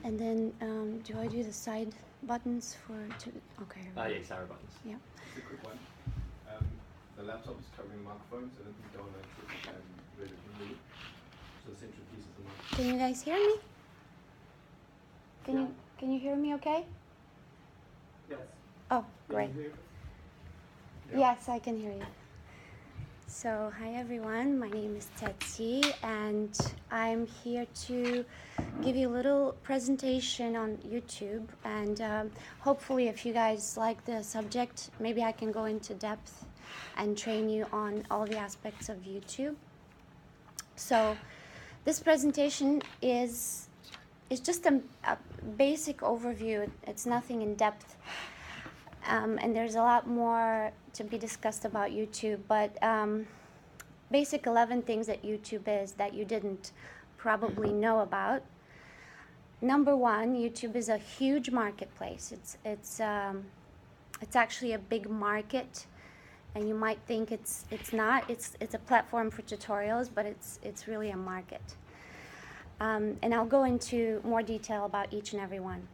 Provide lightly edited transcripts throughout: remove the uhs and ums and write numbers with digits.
And then, do I do the side buttons for? Okay. Yes, arrow buttons. Yeah. Just a quick one. The laptop is covering the microphone, so I don't think you don't want to really move. So the central piece is the microphone. Can you guys hear me? Can you hear me okay? Yes. Oh, great. Yes, I can hear you. So, hi everyone, my name is Tsetsi, and I'm here to give you a little presentation on YouTube, and hopefully if you guys like the subject, maybe I can go into depth and train you on all the aspects of YouTube. So, this presentation is just a basic overview. It's nothing in depth. And there's a lot more to be discussed about YouTube, but basic 11 things that YouTube is that you didn't probably know about. Number one, YouTube is a huge marketplace. It's actually a big market, and you might think it's not. It's a platform for tutorials, but it's really a market. And I'll go into more detail about each and every one.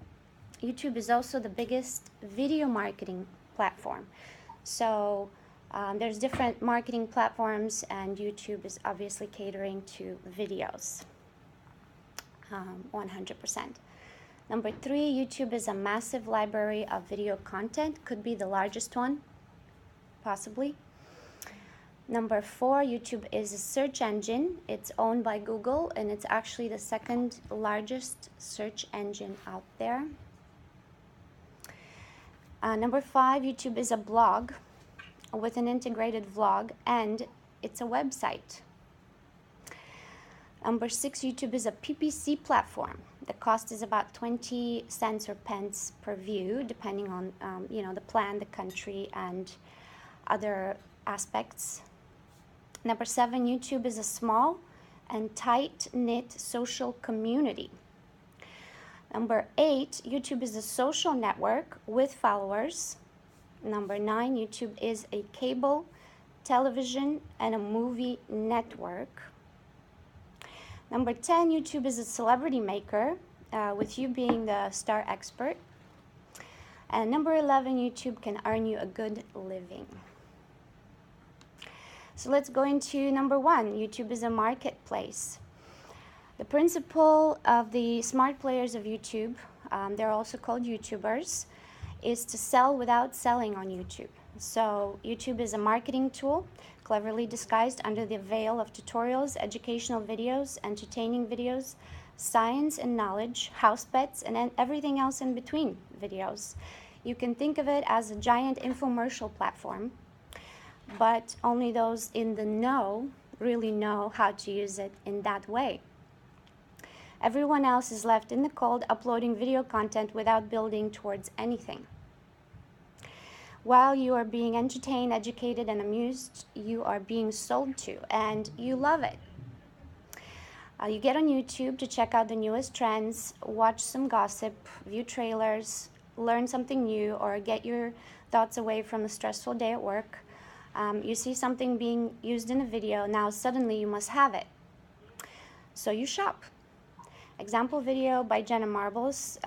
YouTube is also the biggest video marketing platform. So there's different marketing platforms, and YouTube is obviously catering to videos, 100%. Number three, YouTube is a massive library of video content, could be the largest one, possibly. Number four, YouTube is a search engine. It's owned by Google, and it's actually the second largest search engine out there. Number five, YouTube is a blog with an integrated vlog, and it's a website. Number six, YouTube is a PPC platform. The cost is about 20 cents or pence per view, depending on the plan, the country, and other aspects. Number seven, YouTube is a small and tight-knit social community. Number eight, YouTube is a social network with followers. Number nine, YouTube is a cable, television, and a movie network. Number 10, YouTube is a celebrity maker, with you being the star expert. And number 11, YouTube can earn you a good living. So let's go into number one. YouTube is a marketplace. The principle of the smart players of YouTube, they're also called YouTubers, is to sell without selling on YouTube. So YouTube is a marketing tool, cleverly disguised under the veil of tutorials, educational videos, entertaining videos, science and knowledge, house pets, and everything else in between videos. You can think of it as a giant infomercial platform, but only those in the know really know how to use it in that way. Everyone else is left in the cold, uploading video content without building towards anything. While you are being entertained, educated, and amused, you are being sold to, and you love it. You get on YouTube to check out the newest trends, watch some gossip, view trailers, learn something new, or get your thoughts away from a stressful day at work. You see something being used in a video, now suddenly you must have it. So you shop. Example video by Jenna Marbles.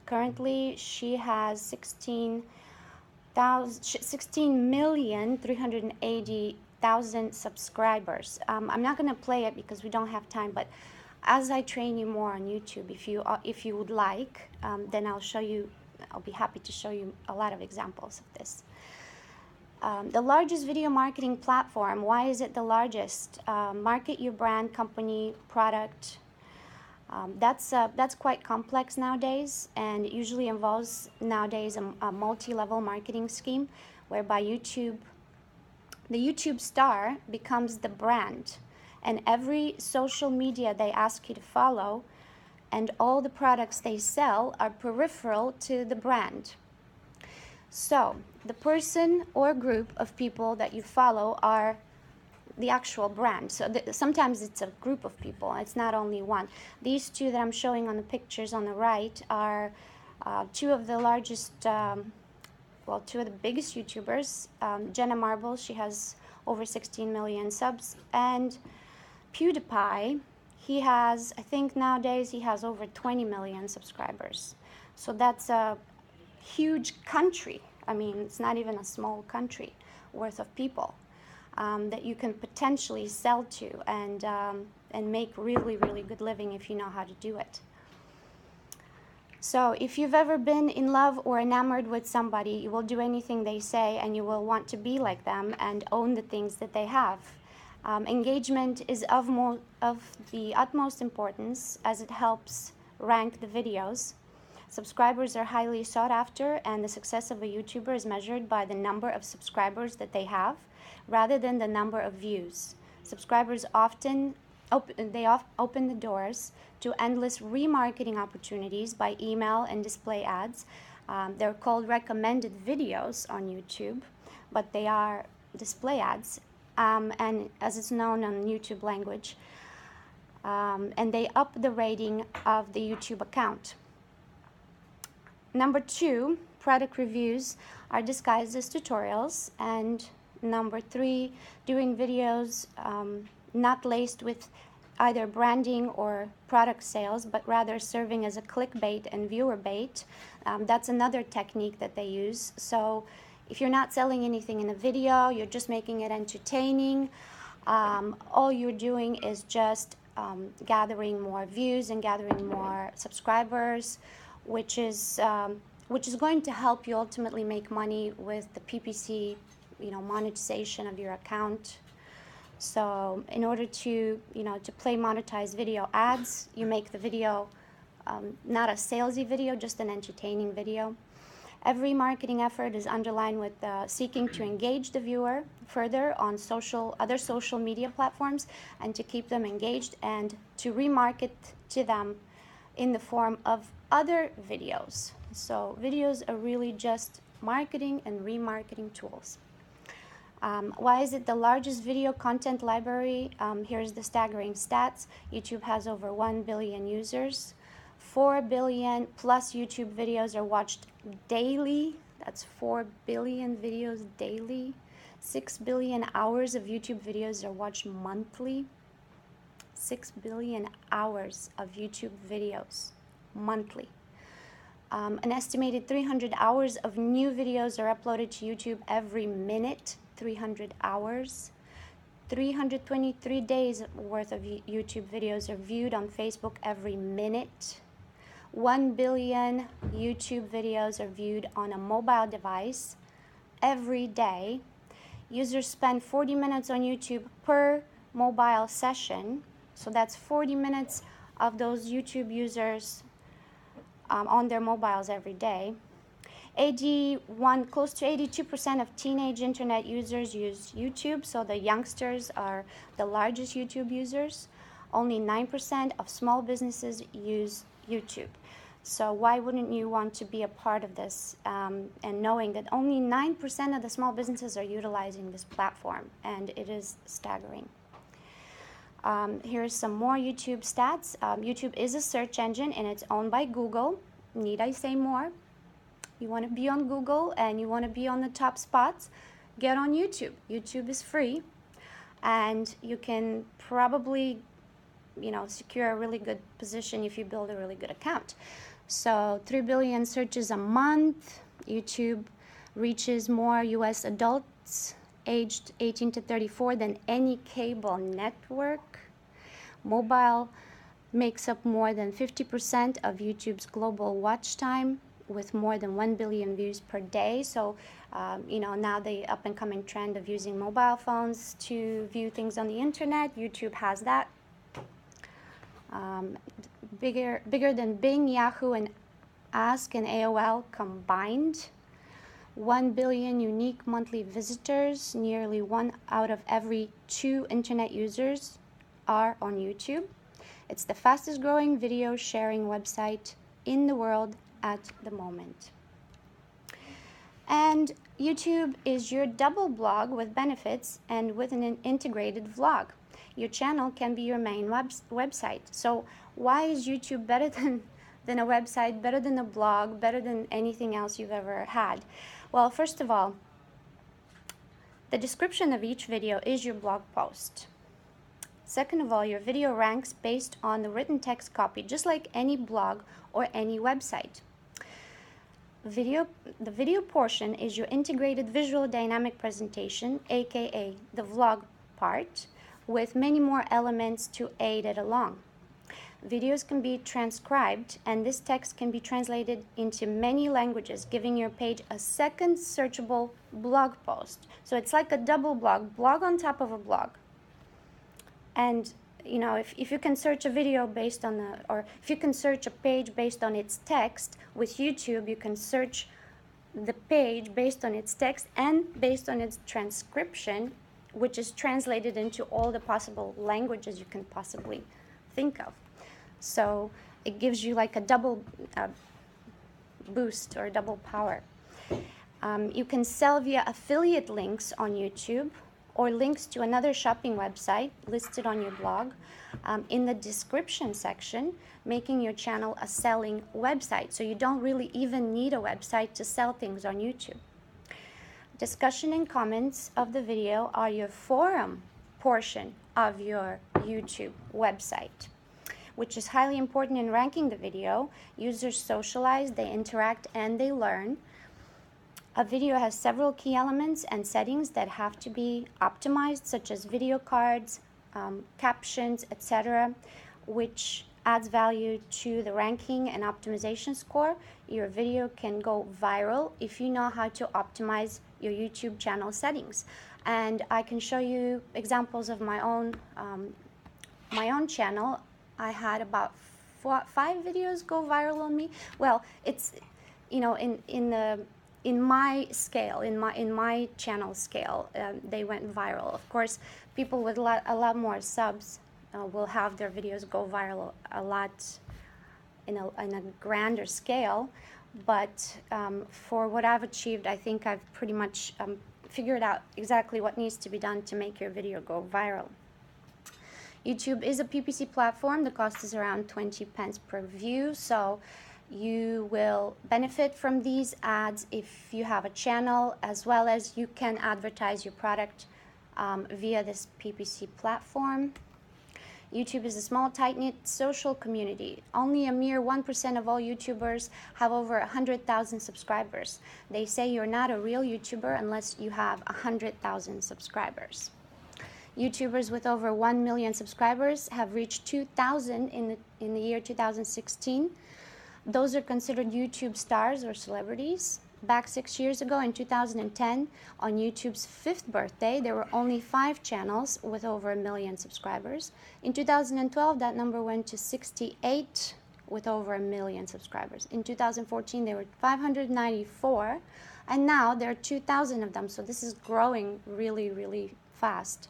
Currently, she has 16,380,000 subscribers. I'm not going to play it because we don't have time, but as I train you more on YouTube, if you would like, then I'll be happy to show you a lot of examples of this. The largest video marketing platform. Why is it the largest? Market your brand, company, product. That's quite complex nowadays, and it usually involves nowadays a multi-level marketing scheme whereby the YouTube star becomes the brand, and every social media they ask you to follow and all the products they sell are peripheral to the brand. So the person or group of people that you follow are the actual brand. So sometimes it's a group of people. It's not only one. These two that I'm showing on the pictures on the right are two of the largest, two of the biggest YouTubers. Jenna Marbles, she has over 16 million subs, and PewDiePie, he has, I think nowadays he has over 20 million subscribers. So that's a huge country. I mean, it's not even a small country worth of people that you can potentially sell to and make really, really good living if you know how to do it. So if you've ever been in love or enamored with somebody, you will do anything they say and you will want to be like them and own the things that they have. Engagement is of the utmost importance as it helps rank the videos. Subscribers are highly sought after, and the success of a YouTuber is measured by the number of subscribers that they have rather than the number of views. Subscribers often open the doors to endless remarketing opportunities by email and display ads. They're called recommended videos on YouTube, but they are display ads, and as it's known on YouTube language, and they up the rating of the YouTube account. Number 2, product reviews are disguised as tutorials, and number 3, doing videos not laced with either branding or product sales, but rather serving as a clickbait and viewer bait. That's another technique that they use. So if you're not selling anything in a video, you're just making it entertaining, all you're doing is just gathering more views and gathering more subscribers, which is going to help you ultimately make money with the PPC, monetization of your account. So in order to play monetized video ads, you make the video not a salesy video, just an entertaining video. Every marketing effort is underlined with seeking to engage the viewer further on other social media platforms and to keep them engaged and to remarket to them in the form of other videos. So videos are really just marketing and remarketing tools. Why is it the largest video content library? Here's the staggering stats. YouTube has over 1 billion users. 4 billion plus YouTube videos are watched daily. That's 4 billion videos daily. 6 billion hours of YouTube videos are watched monthly. 6 billion hours of YouTube videos monthly. An estimated 300 hours of new videos are uploaded to YouTube every minute. 300 hours. 323 days worth of YouTube videos are viewed on Facebook every minute. 1 billion YouTube videos are viewed on a mobile device every day. Users spend 40 minutes on YouTube per mobile session. So that's 40 minutes of those YouTube users on their mobiles every day. Close to 82% of teenage internet users use YouTube, so the youngsters are the largest YouTube users. Only 9% of small businesses use YouTube. So why wouldn't you want to be a part of this, and knowing that only 9% of the small businesses are utilizing this platform, and it is staggering. Here's some more YouTube stats. YouTube is a search engine and it's owned by Google. Need I say more? You want to be on Google and you want to be on the top spots, get on YouTube. YouTube is free and you can probably, secure a really good position if you build a really good account. So 3 billion searches a month. YouTube reaches more US adults aged 18 to 34 than any cable network. Mobile makes up more than 50% of YouTube's global watch time, with more than 1 billion views per day. So, now the up and coming trend of using mobile phones to view things on the internet, YouTube has that. Bigger than Bing, Yahoo, and Ask and AOL combined. 1 billion unique monthly visitors. Nearly 1 out of every 2 internet users are on YouTube. It's the fastest growing video sharing website in the world at the moment. And YouTube is your double blog with benefits and with an integrated vlog. Your channel can be your main website. So why is YouTube better than a website, better than a blog, better than anything else you've ever had? Well, first of all, the description of each video is your blog post. Second of all, your video ranks based on the written text copy, just like any blog or any website. The video portion is your integrated visual dynamic presentation, aka the vlog part, with many more elements to aid it along. Videos can be transcribed, and this text can be translated into many languages, giving your page a second searchable blog post. So it's like a double blog on top of a blog. And you know, if you can search a video based on or if you can search a page based on its text, with YouTube you can search the page based on its text and based on its transcription, which is translated into all the possible languages you can possibly think of. So it gives you like a double boost or double power. You can sell via affiliate links on YouTube or links to another shopping website listed on your blog in the description section, making your channel a selling website. So you don't really even need a website to sell things on YouTube. Discussion and comments of the video are your forum portion of your YouTube website, which is highly important in ranking the video. Users socialize, they interact, and they learn. A video has several key elements and settings that have to be optimized, such as video cards, captions, etc., which adds value to the ranking and optimization score. Your video can go viral if you know how to optimize your YouTube channel settings. And I can show you examples of my own channel. I had about 5 videos go viral on me. Well, it's, you know, in my scale, in my channel scale, they went viral. Of course, people with a lot more subs will have their videos go viral a lot in a grander scale. But for what I've achieved, I think I've pretty much figured out exactly what needs to be done to make your video go viral. YouTube is a PPC platform. The cost is around 20 pence per view, so you will benefit from these ads if you have a channel, as well as you can advertise your product via this PPC platform. YouTube is a small, tight-knit social community. Only a mere 1% of all YouTubers have over 100,000 subscribers. They say you're not a real YouTuber unless you have 100,000 subscribers. YouTubers with over 1 million subscribers have reached 2,000 in the year 2016. Those are considered YouTube stars or celebrities. Back 6 years ago in 2010, on YouTube's 5th birthday, there were only 5 channels with over 1 million subscribers. In 2012, that number went to 68 with over 1 million subscribers. In 2014, there were 594, and now there are 2,000 of them, so this is growing really, really fast.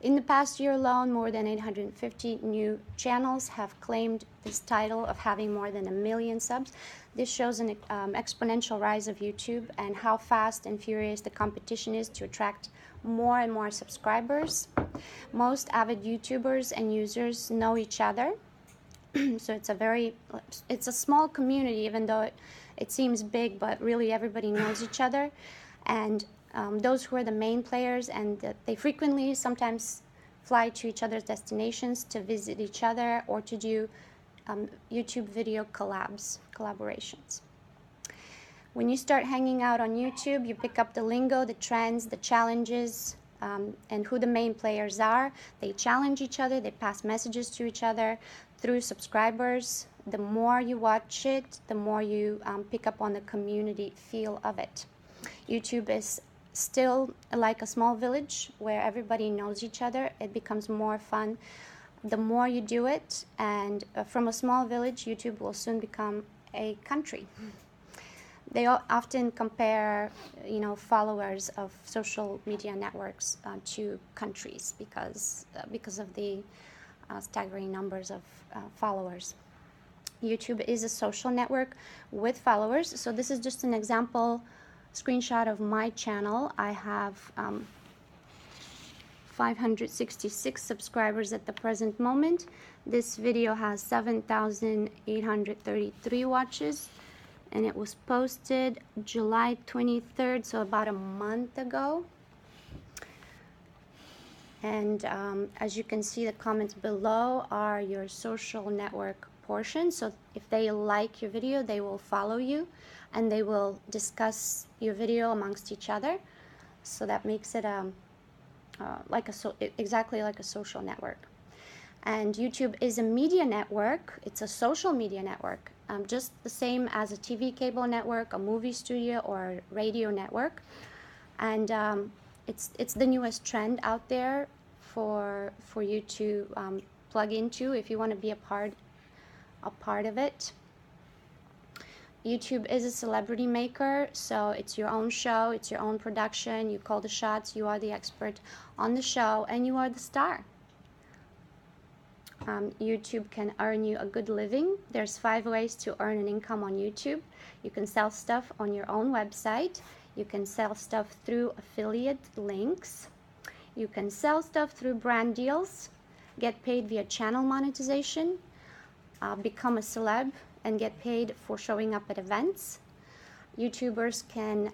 In the past year alone, more than 850 new channels have claimed this title of having more than 1 million subs. This shows an exponential rise of YouTube and how fast and furious the competition is to attract more and more subscribers. Most avid YouTubers and users know each other. So it's a small community, even though it seems big, but really everybody knows each other. And those who are the main players, and they frequently sometimes fly to each other's destinations to visit each other or to do YouTube video collaborations. When you start hanging out on YouTube, you pick up the lingo, the trends, the challenges, and who the main players are. They challenge each other, they pass messages to each other through subscribers. The more you watch it, the more you pick up on the community feel of it. YouTube is still like a small village where everybody knows each other. It becomes more fun the more you do it, and from a small village, YouTube will soon become a country. They often compare, followers of social media networks to countries because of the staggering numbers of followers. YouTube is a social network with followers. So this is just an example screenshot of my channel. I have 566 subscribers at the present moment. This video has 7,833 watches, and it was posted July 23rd, so about a month ago. And as you can see, the comments below are your social network portion. So if they like your video, they will follow you and they will discuss your video amongst each other. So that makes it exactly like a social network. And YouTube is a media network. It's a social media network, just the same as a TV cable network, a movie studio, or a radio network. And it's the newest trend out there for you to plug into if you want to be a part of it. YouTube is a celebrity maker, so it's your own show, it's your own production. You call the shots, you are the expert on the show, and you are the star. YouTube can earn you a good living. There's 5 ways to earn an income on YouTube. You can sell stuff on your own website. You can sell stuff through affiliate links. You can sell stuff through brand deals, get paid via channel monetization, become a celeb, and get paid for showing up at events. YouTubers can,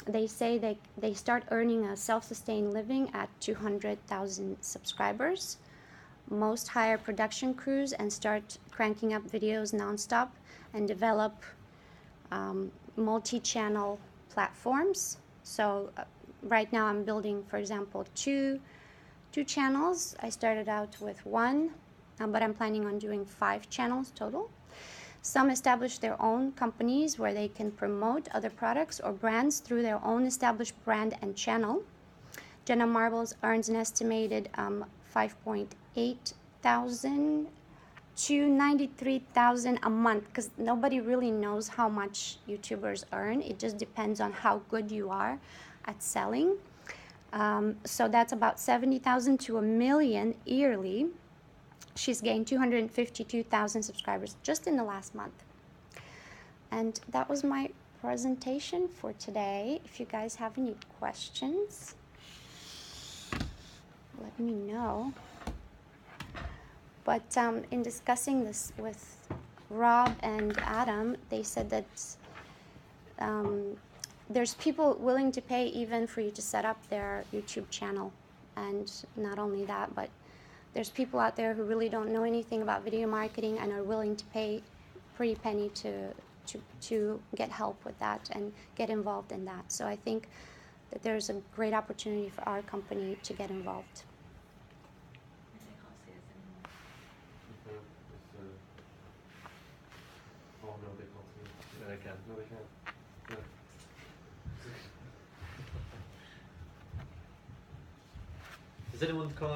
they say they start earning a self-sustained living at 200,000 subscribers. Most hire production crews and start cranking up videos nonstop and develop multi-channel platforms. So right now I'm building, for example, two channels. I started out with 1, but I'm planning on doing 5 channels total. Some establish their own companies where they can promote other products or brands through their own established brand and channel. Jenna Marbles earns an estimated 5.8 thousand to 93,000 a month, because nobody really knows how much YouTubers earn. It just depends on how good you are at selling. So that's about 70,000 to $1 million yearly. She's gained 252,000 subscribers just in the last month. And that was my presentation for today. If you guys have any questions, let me know. But in discussing this with Rob and Adam, they said that there's people willing to pay even for you to set up their YouTube channel. And not only that, but there's people out there who really don't know anything about video marketing and are willing to pay a pretty penny to get help with that and get involved in that. So I think that there's a great opportunity for our company to get involved. Oh no, they can't see it. No, they can. No, they can't. No. Does anyone call